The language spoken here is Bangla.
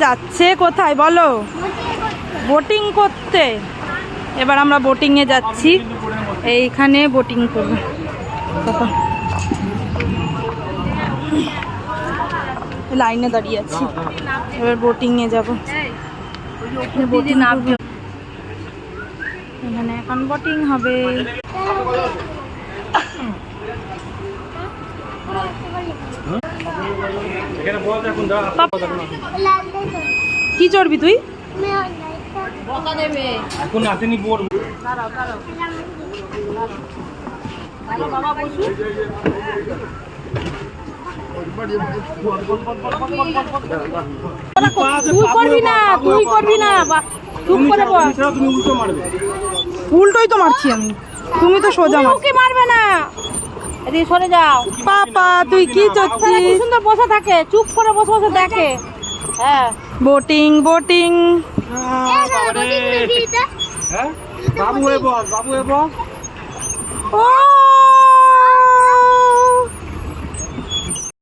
যাচ্ছে কোথায় বলো? বোটিং করতে। এবার আমরা বোটিংয়ে যাচ্ছি, এইখানে বোটিং করবো। লাইনে দাঁড়িয়ে আছি, এবার বোটিংয়ে যাবো। এখানে এখন বোটিং হবে। কি চড়বি তুই? এখন আসেনি বোর। তুই করবি না, তুই করবি না, চুপ করে বল। তুমি উল্টো মারবে। উল্টোই তো মারছি আমি, তুমি তো সোজা ওকে মারবে না, এদিকে সরে যাও। পাপা তুই কি চড়ছিস? সুন্দর বসে থাকে, চুপ করে বসে বসে দেখে। হ্যাঁ, বোটিং বোটিং। হ্যাঁ বাবু হয়ে বল, বাবু হয়ে বল। ও